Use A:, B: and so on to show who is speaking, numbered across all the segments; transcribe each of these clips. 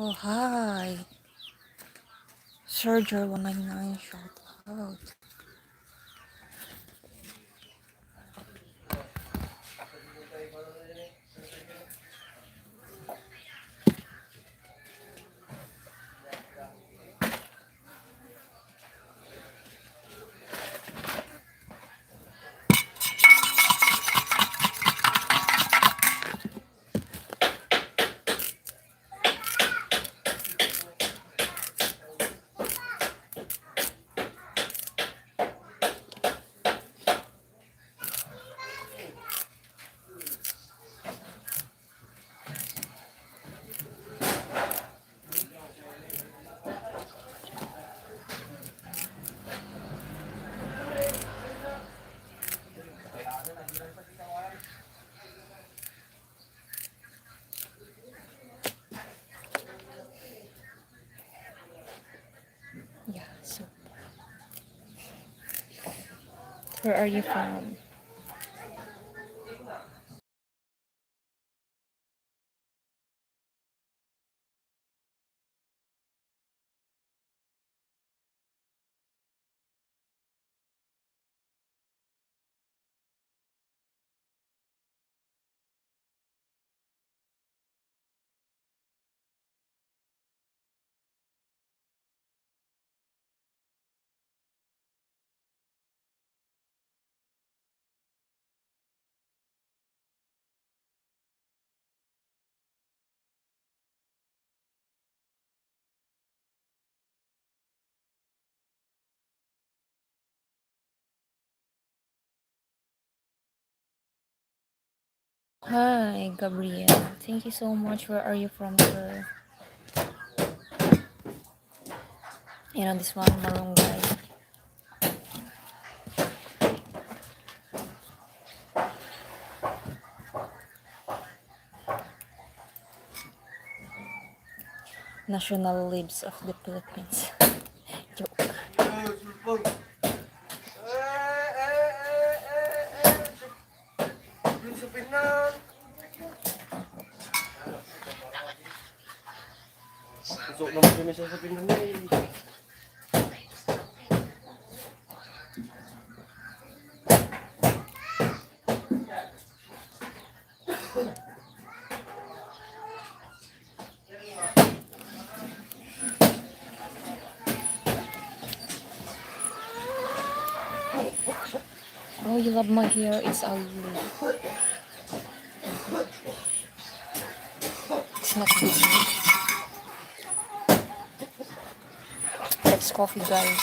A: Oh, hi. Serger199, shout out. Yeah, so where are you from? Hi, Gabriel. Thank you so much. Where are you from, sir? And on this one, Marunggay. National Libs of the Philippines. Joke.
B: Pusok naman kami sa sabihin na
A: Oh, you love my hair. It's ugly. It's not big. It's coffee, guys.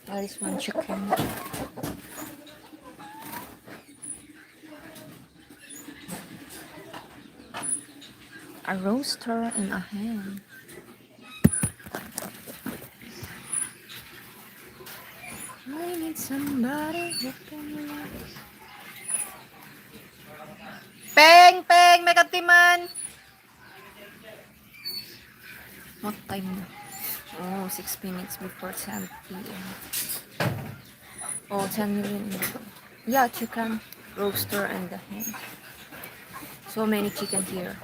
A: There is one chicken. A roaster and a ham. I need somebody who can love. Peng! Peng! May katiman! What time na? Oh, 6 minutes before 10 p.m. Oh, 10 million. Yeah, chicken, roaster, and the ham. So many chicken here.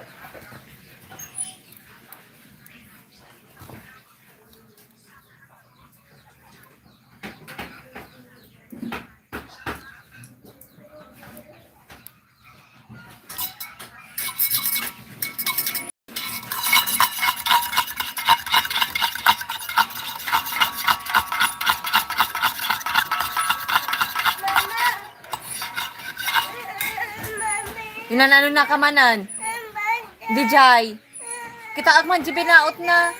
A: Inanano na kamanan? Dijay. Kita agman di binaot na.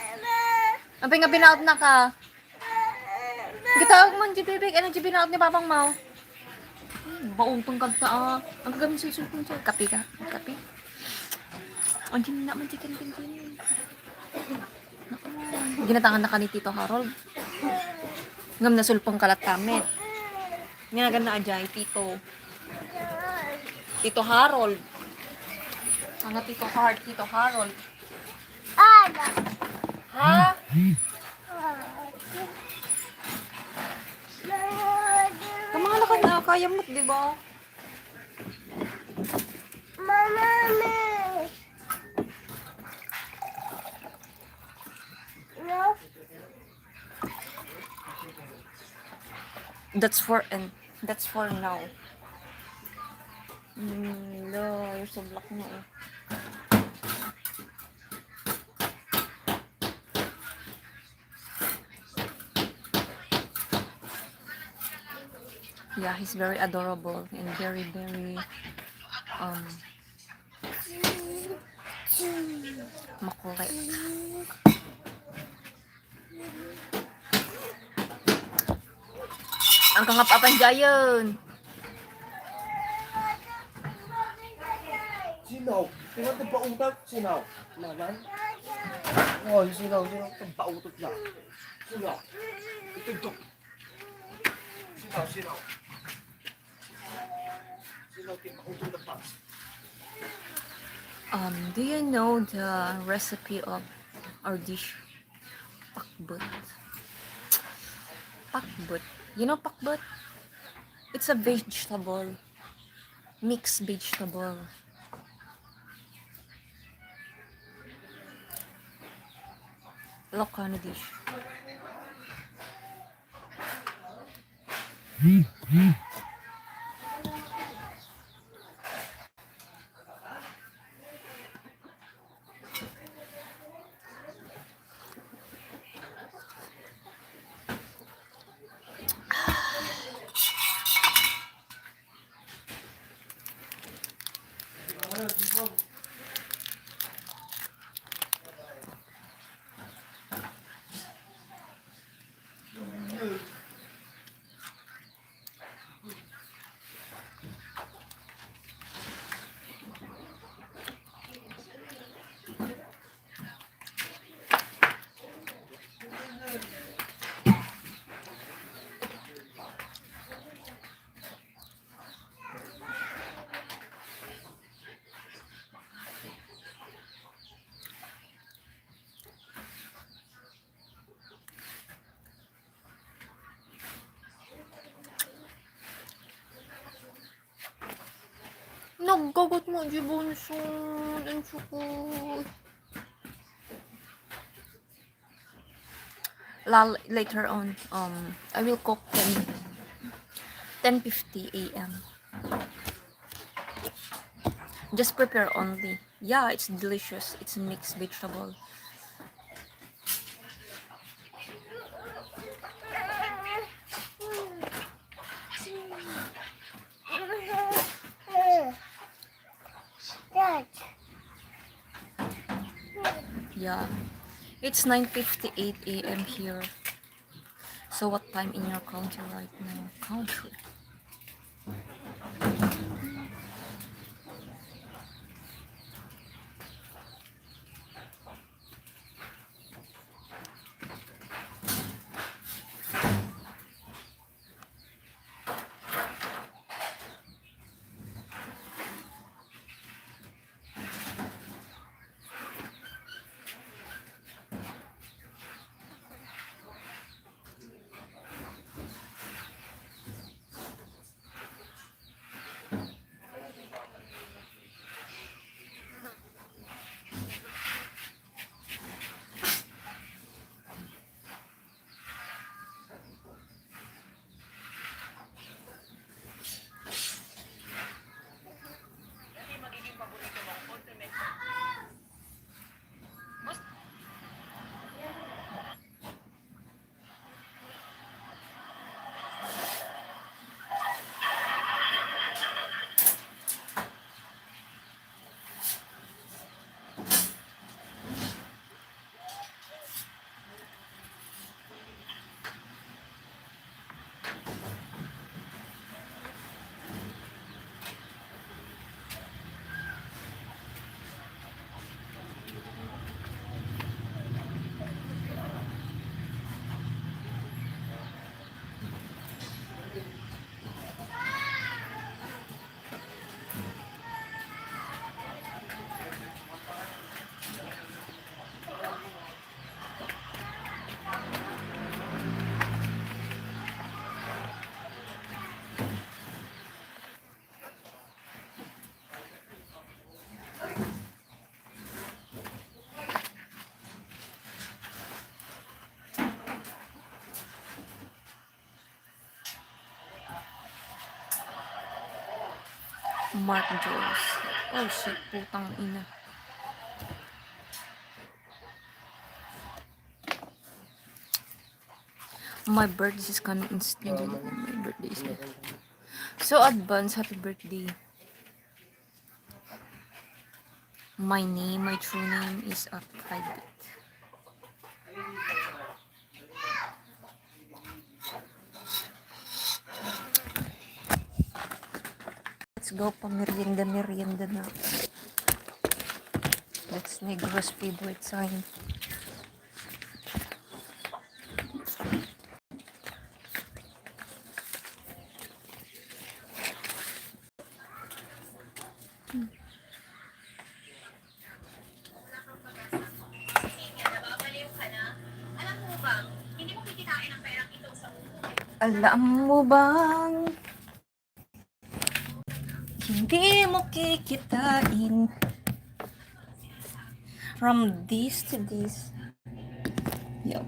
A: Ang nga binaot na ka. Kita agman di bibig. Ano di binaot ni Babang Mau? Bauntong kagta ah. Ang gagamit susulpong siya. Kapi ka. Kapi. Ang di na man chicken pintin. Ginatangan na ka ni Tito Harold. Ngam na sulpong kalat kamit. Nganagan na ajay, Tito. Tito Harold. Ano Tito Harold? Ha? Kamala ka na, kaya mo, di ba? That's for and that's for now. No, you're so black mo eh. Yeah, he's very adorable and very, very um makulit. Ang kangapapan jayon.
B: Sinaw? Tingnan ito pautot. Sinaw? Naman? Oh, sinaw. Sinaw ito pautot na. Sinaw? Ito ito. Sinaw, sinaw. Sinaw ito pautot na pa.
A: Do you know the recipe of our dish? Pakbut. Pakbut. You know pakbut? It's a vegetable. Mixed vegetable. Ilocano dish. Naggagot mo, Jibonson. Ang sukot. Later on, I will cook 10:50 a.m. Just prepare only. Yeah, it's delicious. It's a mixed vegetable. Yeah. It's 9:58 a.m. here. So what time in your country right now? Country. Mark Jones. Oh shit, putang ina. My birthday is coming instantly. My birthday is so advance. Happy birthday. My name, my true name is a private. Let's go pa merienda na. That's Negro's favorite sign. Alam mo bang hindi mo kikitain from this to this. Yo.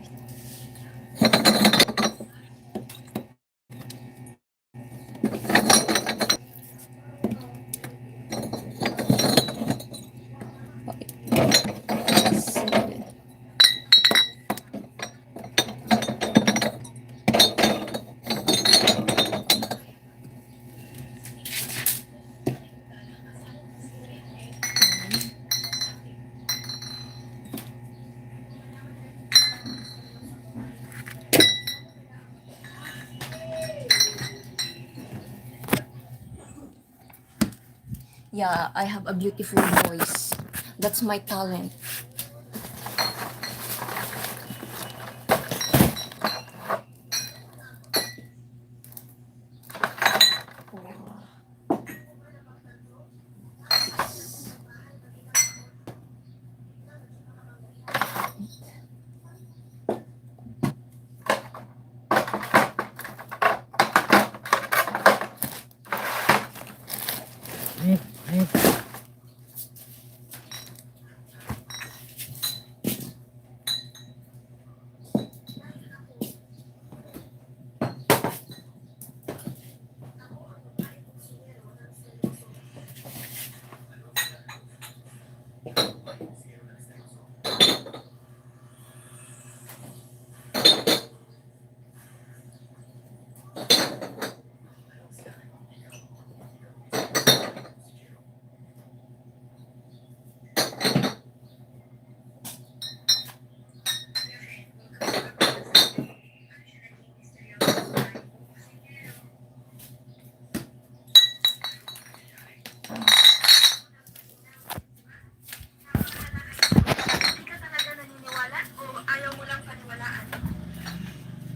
A: Yeah, I have a beautiful voice. That's my talent.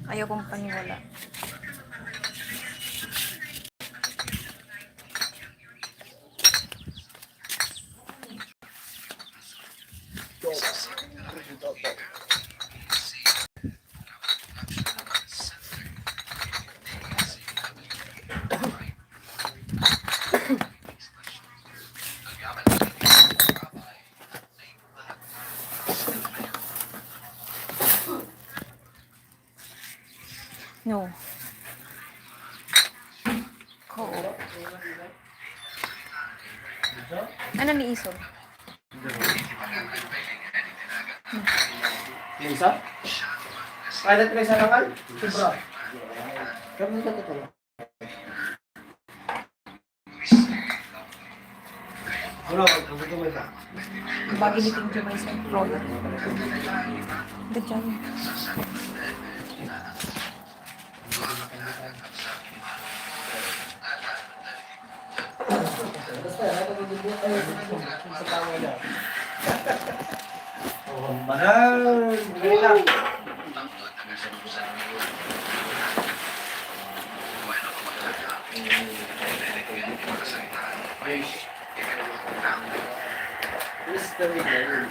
A: Ayaw kong paniwala. No. Ko. Ano ni Isol?
B: Yung isa? Kaya na isa nakal? Sobra. Kami ka ito. Wala, ang gusto mo isa.
A: Bagi ni King Jumay sa roller. Dadyan.
B: Basta, nakapagbubuhat tayo sa tama na. Oh, mahal! Ngayon lang. Mr. Miguel.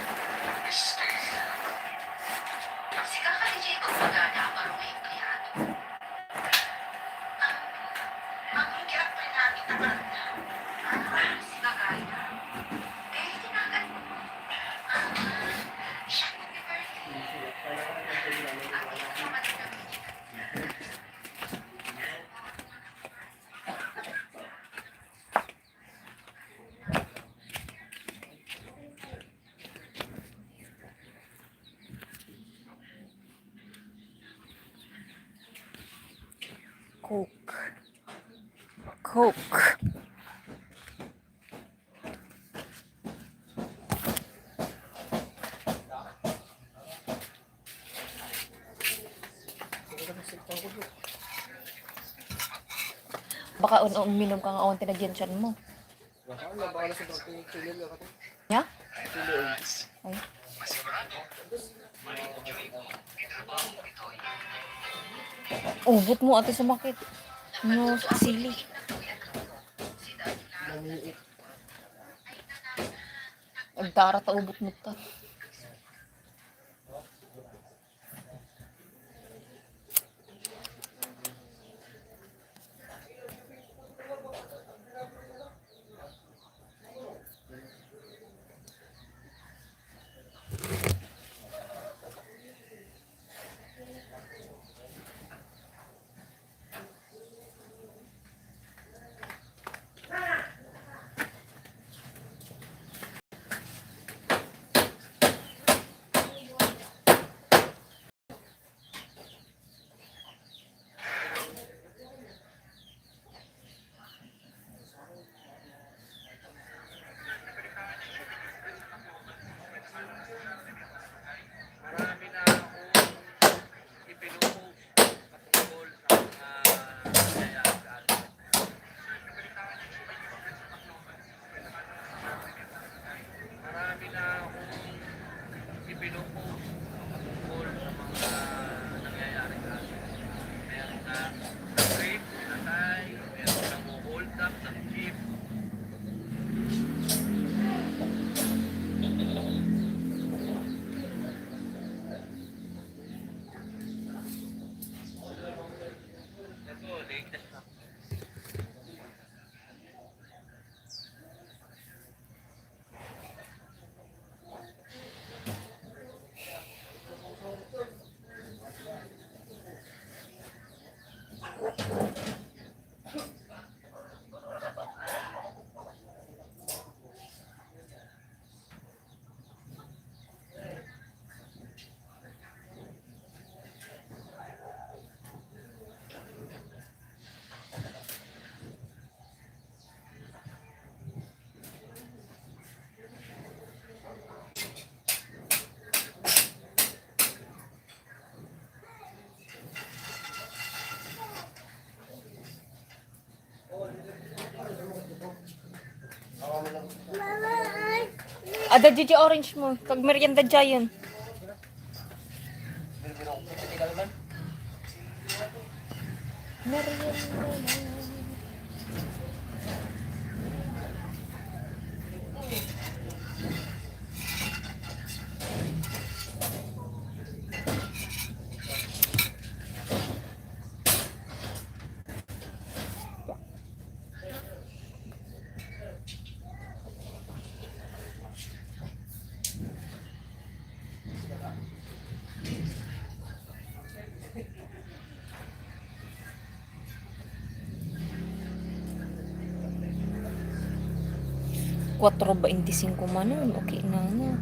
A: Coke. Baka uminom ka nga awan tinagyan siyan mo.
B: Baka na sa dating chilil ako.
A: Ya?
B: Chilil.
A: Ay. Ubot mo ate sumakit. No, sili.
B: Mamiit.
A: Agdara ta ubot mo ta.
B: Marami na akong ipinupost patungkol sa mga nangyayari sa atin. Marami na akong ipinupost patungkol sa mga nangyayari sa atin. Meron na rape, pinatay, meron na hold up ng jeep. Ito, latest na.
A: Ada Gigi orange mo. Kag merienda giant. Merienda. Cuatro 25 man nun. Okay na na.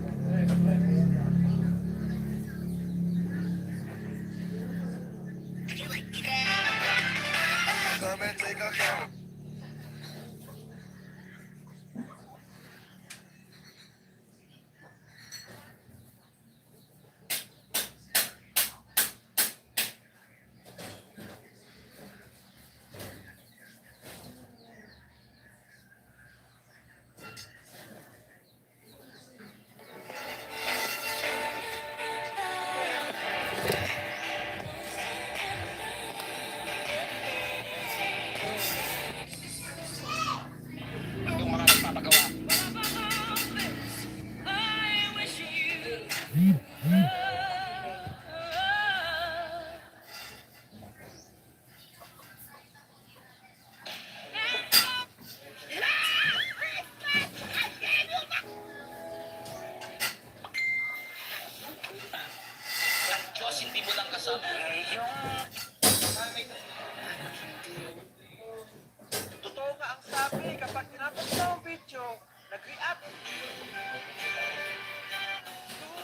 B: Totoo nga ang sabi, kapag tinapos mo ang video, nag-react.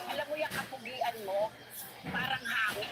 C: Alam mo yung kapugian mo, parang hangin.